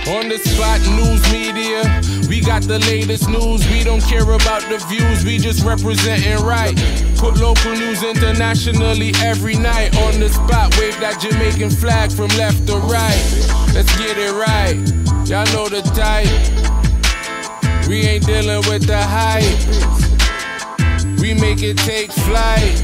On the spot news media, we got the latest news. We don't care about the views, we just representing right. Put local news internationally every night. On the spot, wave that Jamaican flag from left to right. Let's get it right, y'all know the type. We ain't dealing with the hype. We make it take flight.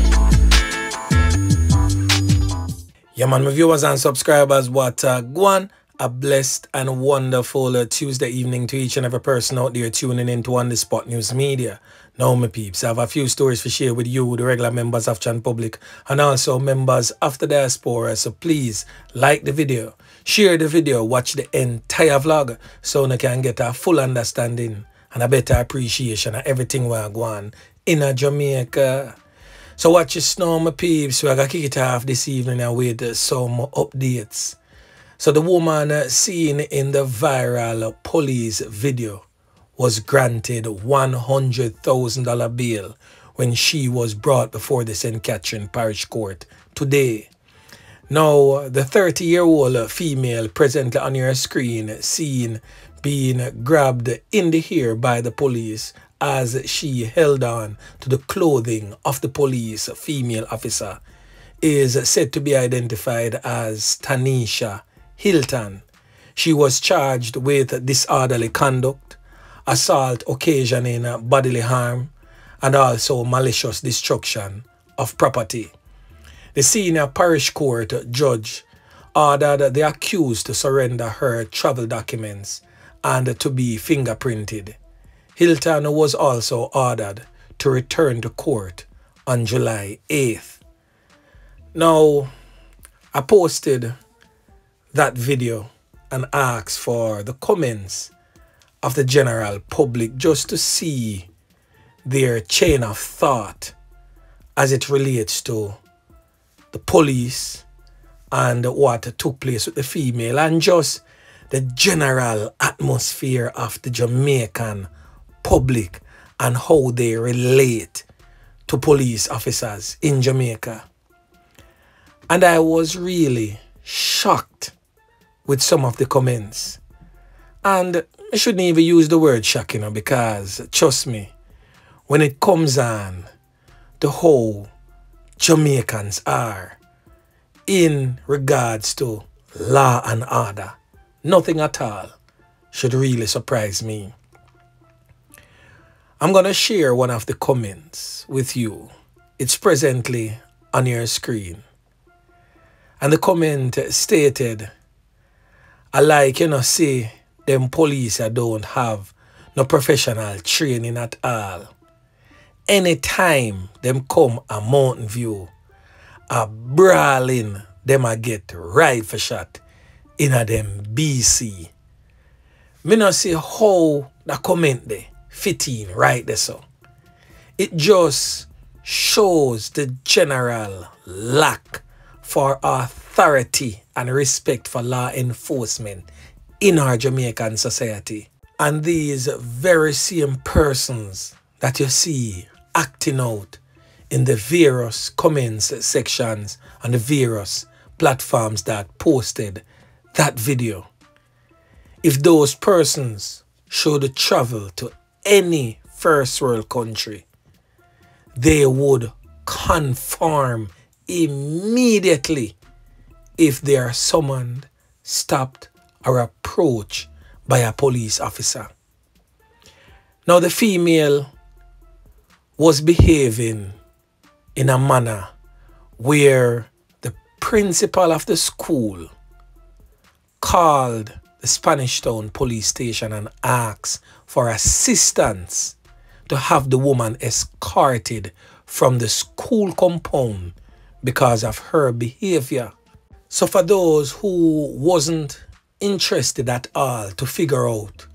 Yeah man, my viewers and subscribers, what go on. A blessed and wonderful Tuesday evening to each and every person out there tuning into On The Spot News Media. Now, my peeps, I have a few stories to share with you, the regular members of Chan Public, and also members of the diaspora. So please, like the video, share the video, watch the entire vlog, so you can get a full understanding and a better appreciation of everything we're going in Jamaica. So watch your snow, my peeps. We're going to kick it off this evening with some updates. So the woman seen in the viral police video was granted $100,000 bail when she was brought before the St. Catherine Parish Court today. Now, the 30-year-old female presently on your screen seen being grabbed in the hair by the police as she held on to the clothing of the police female officer is said to be identified as Tanisha Hilton. She was charged with disorderly conduct, assault occasioning bodily harm, and also malicious destruction of property. The senior parish court judge ordered the accused to surrender her travel documents and to be fingerprinted. Hilton was also ordered to return to court on July 8th. Now, I posted that video and asked for the comments of the general public just to see their chain of thought as it relates to the police and what took place with the female and just the general atmosphere of the Jamaican public and how they relate to police officers in Jamaica. And I was really shocked with some of the comments. And I shouldn't even use the word shock, you know, because trust me, when it comes on to how Jamaicans are in regards to law and order, nothing at all should really surprise me. I'm going to share one of the comments with you. It's presently on your screen. And the comment stated, I like, you know, say, them police don't have no professional training at all. Anytime them come a Mountain View, a brawling, them a get rifle shot in a them BC. Me not see how the comment there fit in right there so. It just shows the general lack for authority and respect for law enforcement in our Jamaican society. And these very same persons that you see acting out in the various comments sections on the various platforms that posted that video, if those persons should travel to any first world country, they would conform immediately if they are summoned, stopped, or approached by a police officer. Now, the female was behaving in a manner where the principal of the school called the Spanish Town police station and asked for assistance to have the woman escorted from the school compound because of her behavior. So for those who wasn't interested at all to figure out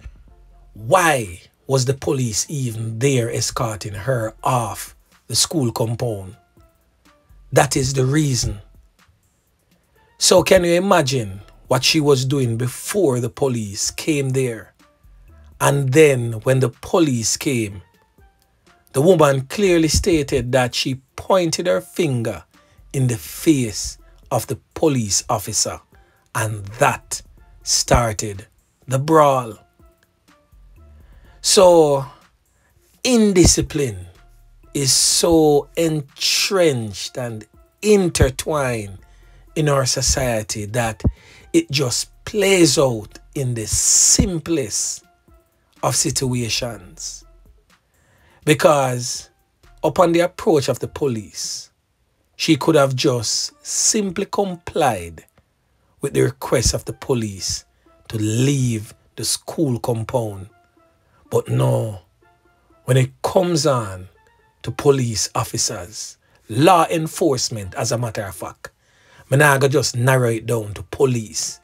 why was the police even there escorting her off the school compound, that is the reason. So can you imagine what she was doing before the police came there? And then when the police came, the woman clearly stated that she pointed her finger in the face of the police officer, and that started the brawl. So, indiscipline is so entrenched and intertwined in our society that it just plays out in the simplest of situations. Because upon the approach of the police, she could have just simply complied with the request of the police to leave the school compound. But no, when it comes on to police officers, law enforcement as a matter of fact, I'm not going to just narrow it down to police.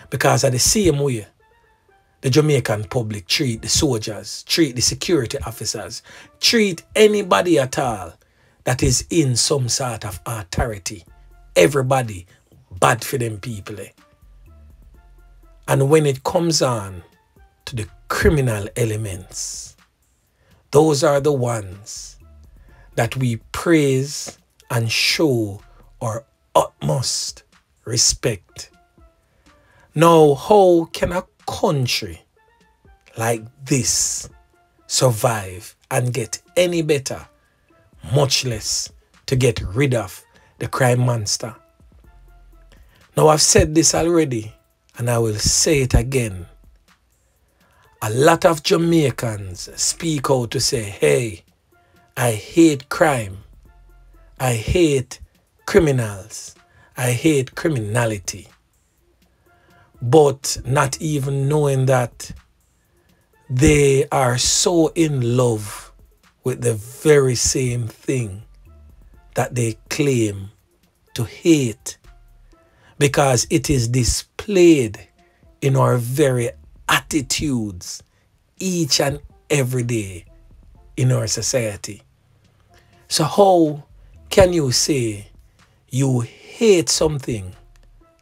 Because at the same way, the Jamaican public treat the soldiers, treat the security officers, treat anybody at all that is in some sort of authority. Everybody bad for them people. And when it comes on to the criminal elements, those are the ones that we praise and show our utmost respect. Now, how can a country like this survive and get any better, much less to get rid of the crime monster? Now, I've said this already and I will say it again. A lot of Jamaicans speak out to say, hey, I hate crime. I hate criminals. I hate criminality. But not even knowing that they are so in love with the very same thing that they claim to hate, because it is displayed in our very attitudes each and every day in our society. So how can you say you hate something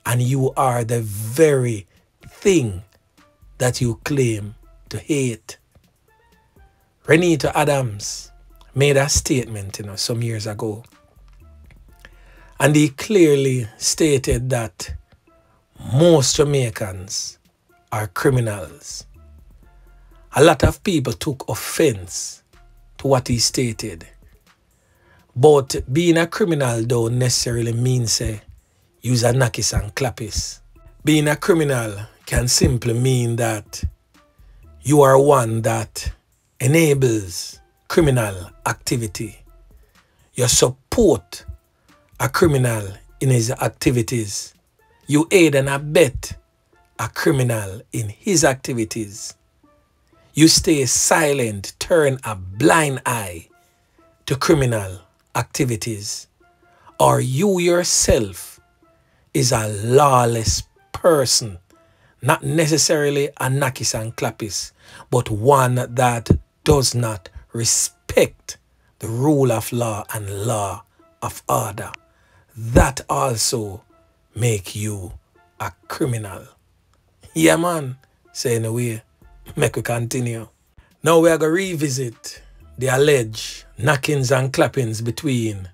and you are the very thing that you claim to hate? Renita Adams made a statement, some years ago. And he clearly stated that most Jamaicans are criminals. A lot of people took offense to what he stated. But being a criminal don't necessarily mean say use a knockis and clappis. Being a criminal can simply mean that you are one that enables criminal activity. You support a criminal in his activities. You aid and abet a criminal in his activities. You stay silent, turn a blind eye to criminal activities. Or you yourself is a lawless person, not necessarily a knockis and clappis, but one that does not respect the rule of law and law of order. That also make you a criminal. Yeah, man. So anyway, make we continue. Now we are going to revisit the alleged knockings and clappings between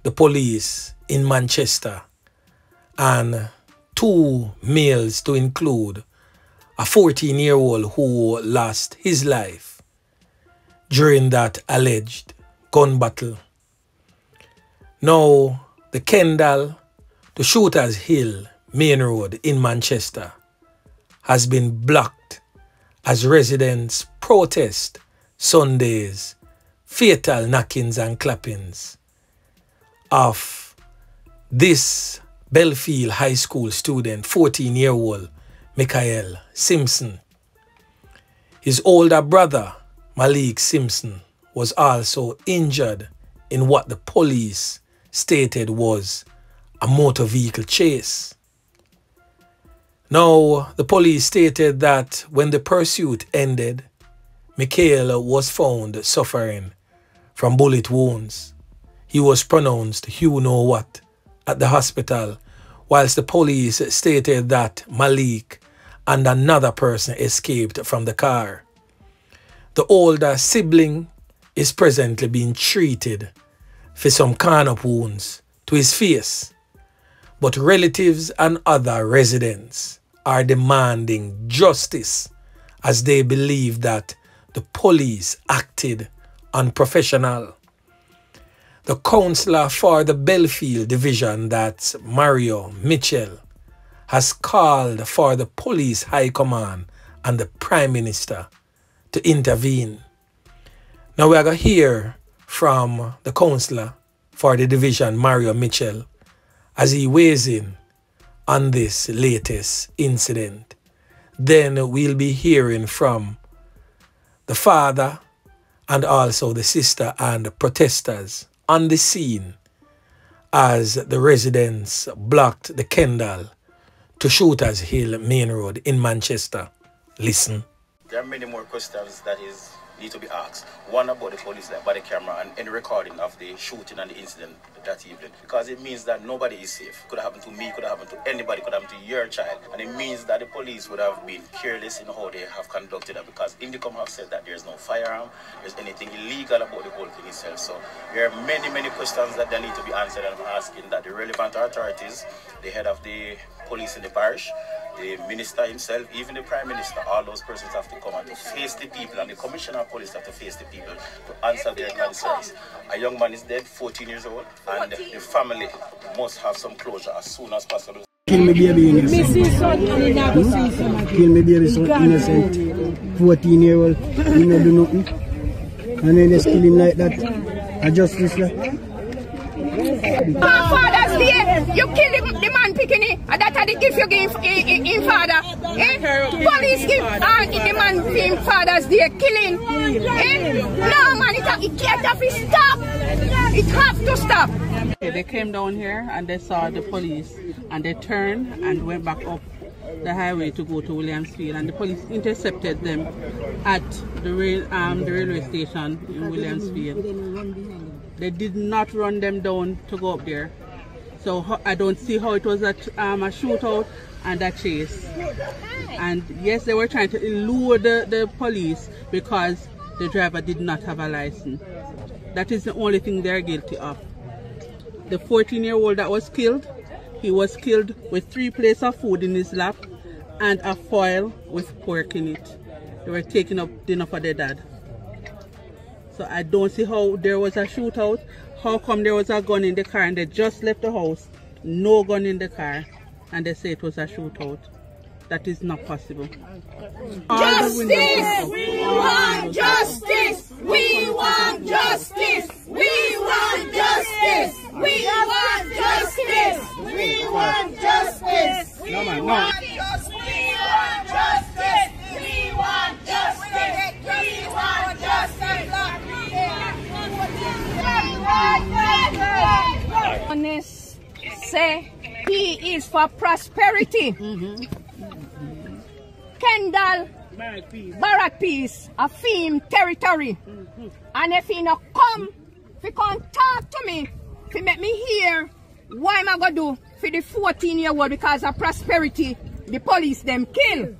the police in Manchester and two males, to include a 14-year-old who lost his life during that alleged gun battle. Now, the Kendall to Shooters Hill main road in Manchester has been blocked as residents protest Sunday's fatal knockings and clappings of this Belfield High School student, 14-year-old Michael Simpson. His older brother, Malik Simpson, was also injured in what the police stated was a motor vehicle chase. Now, the police stated that when the pursuit ended, Michael was found suffering from bullet wounds. He was pronounced you-know-what at the hospital, whilst the police stated that Malik and another person escaped from the car. The older sibling is presently being treated for some corner-up wounds to his face, but relatives and other residents are demanding justice as they believe that the police acted unprofessional. The councillor for the Belfield division, that's Mario Mitchell, has called for the police high command and the Prime Minister to intervene. Now we are going to hear from the councillor for the division, Mario Mitchell, as he weighs in on this latest incident. Then we'll be hearing from the father and also the sister and the protesters on the scene as the residents blocked the Kendall to Shooters Hill Main Road in Manchester. Listen. There are many more questions that need to be asked. One about the police, like body camera and any recording of the shooting and the incident that evening. Because it means that nobody is safe. Could have happened to me, could have happened to anybody, could have happened to your child. And it means that the police would have been careless in how they have conducted it, because Indicom have said that there's no firearm, there's anything illegal about the whole thing itself. So there are many, many questions that need to be answered, and I'm asking that the relevant authorities, the head of the police in the parish, the minister himself, even the Prime Minister, all those persons have to come and to face the people, and the Commissioner of Police have to face the people to answer their concerns. A young man is dead, 14 years old, and the family must have some closure as soon as possible. Kill me baby innocent. Kill me baby so innocent. 14-year-old, you know do nothing. And then they kill him like that. A justice like. Father's Day, you kill the man picking and that's the gift you give in father. Police give the man in Father's Day killing. No man, it can't have to stop. It has to stop. They came down here and they saw the police and they turned and went back up the highway to go to Williamsfield, and the police intercepted them at the railway station in Williamsfield. They did not run them down to go up there. So I don't see how it was a shootout and a chase. And yes, they were trying to elude the police because the driver did not have a license. That is the only thing they're guilty of. The 14-year-old that was killed, he was killed with 3 plates of food in his lap and a foil with pork in it. They were taking up dinner for their dad. So I don't see how there was a shootout. How come there was a gun in the car and they just left the house, no gun in the car, and they say it was a shootout? That is not possible. Justice! We want justice! We want justice! We want justice! We want justice! We want justice! We want justice! We want justice! We want justice! We want justice! Honest say he is for prosperity. Kendall, Barrack Peace, a theme territory. And if he not come, if he can't talk to me, if he make me hear, what am I going to do for the 14-year-old because of prosperity, the police them kill.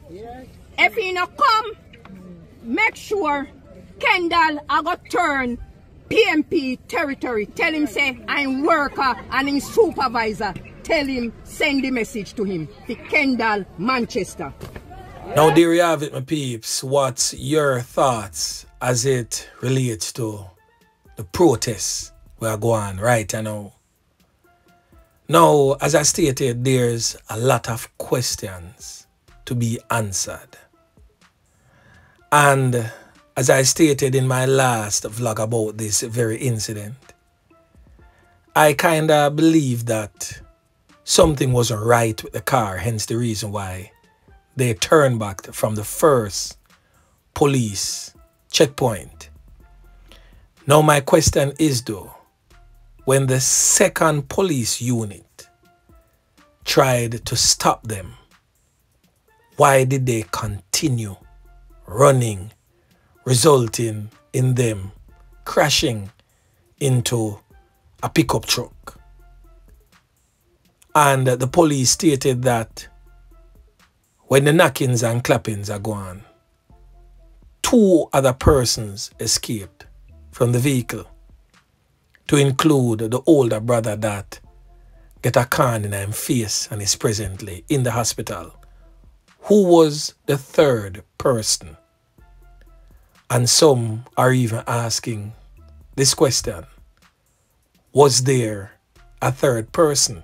If he not come, make sure Kendall I go turn PMP territory. Tell him say I'm worker and I'm supervisor. Tell him send the message to him. The Kendall, Manchester. Now there you have it, my peeps. What's your thoughts as it relates to the protests we are going right now? Now, as I stated, there's a lot of questions to be answered. And as I stated in my last vlog about this very incident, I kind of believe that something wasn't right with the car, hence the reason why they turned back from the first police checkpoint. Now my question is though, when the second police unit tried to stop them, why did they continue running, resulting in them crashing into a pickup truck? And the police stated that when the knockings and clappings are gone, 2 other persons escaped from the vehicle, to include the older brother that get a can in his face and is presently in the hospital who was the third person? And some are even asking this question: was there a third person?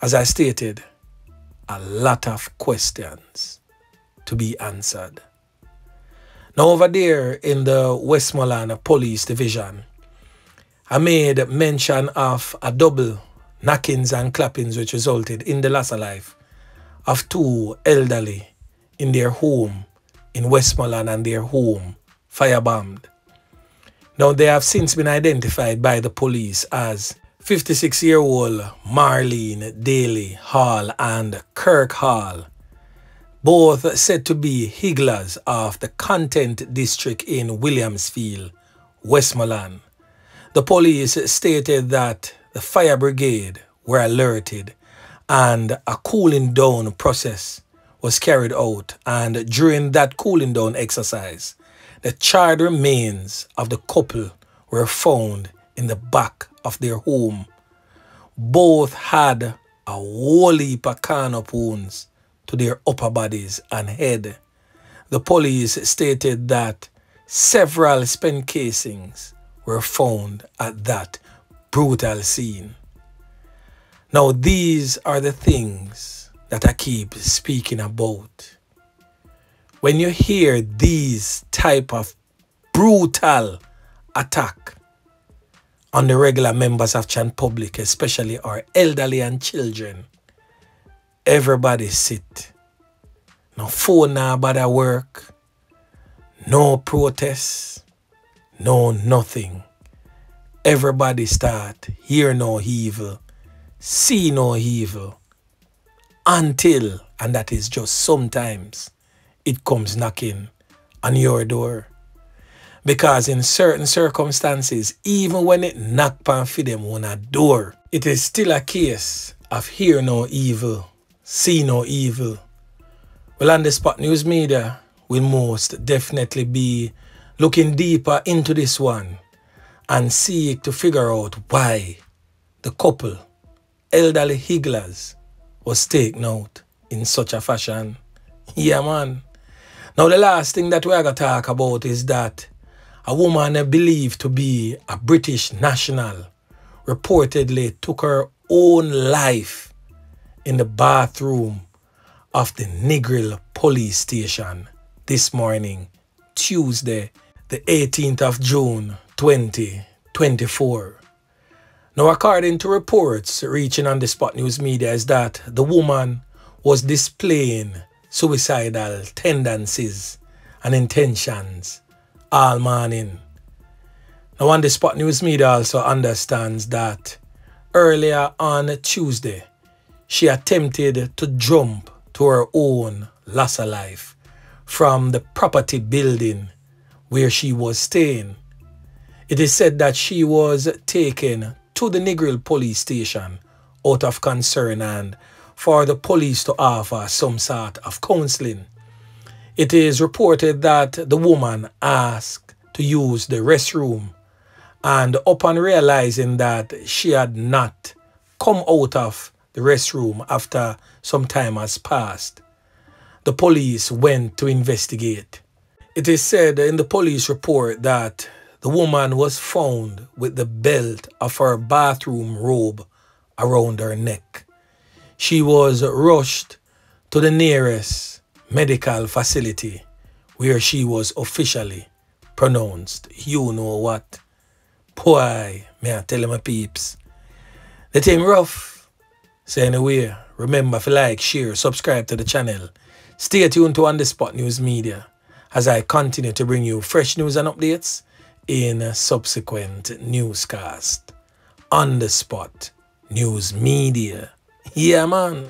As I stated, a lot of questions to be answered. Now over there in the Westmoreland Police Division, I made mention of a double knockings and clappings which resulted in the loss of life of two elderly in their home in Westmoreland and their home firebombed. Now they have since been identified by the police as 56-year-old Marlene Daly Hall and Kirk Hall, both said to be higglers of the Content District in Williamsfield, Westmoreland. The police stated that the fire brigade were alerted and a cooling down process was carried out, and during that cooling down exercise, the charred remains of the couple were found in the back of their home. Both had a whole heap of corner-up wounds to their upper bodies and head. The police stated that several spent casings were found at that brutal scene. Now these are the things that I keep speaking about. When you hear these type of brutal attack on the regular members of Chan Public, especially our elderly and children, everybody sit. No phone now bother work, no protests, no nothing. Everybody start hear no evil, see no evil, until, and that is just sometimes, it comes knocking on your door. Because in certain circumstances, even when it knock on for them on a door, it is still a case of hear no evil, see no evil. Well, on the Spot News Media, we'll most definitely be looking deeper into this one and seek to figure out why the couple, elderly higglers, was taken out in such a fashion. Yeah, man. Now, the last thing that we're going to talk about is that a woman believed to be a British national reportedly took her own life in the bathroom of the Negril police station this morning, Tuesday, the 18th of June, 2024. Now, according to reports reaching on the Spot News Media, is that the woman was displaying suicidal tendencies and intentions all morning. Now, on the Spot News Media also understands that earlier on Tuesday, she attempted to jump to her own loss of life from the property building where she was staying. It is said that she was taken to the Negril police station out of concern and for the police to offer some sort of counseling. It is reported that the woman asked to use the restroom, and upon realizing that she had not come out of the restroom after some time has passed, the police went to investigate. It is said in the police report that the woman was found with the belt of her bathroom robe around her neck. She was rushed to the nearest medical facility where she was officially pronounced, you know what. Boy, may I tell you, my peeps, the thing rough. So anyway, remember to like, share, subscribe to the channel. Stay tuned to On The Spot News Media as I continue to bring you fresh news and updates in a subsequent newscast. On The Spot News Media. Yeah, man.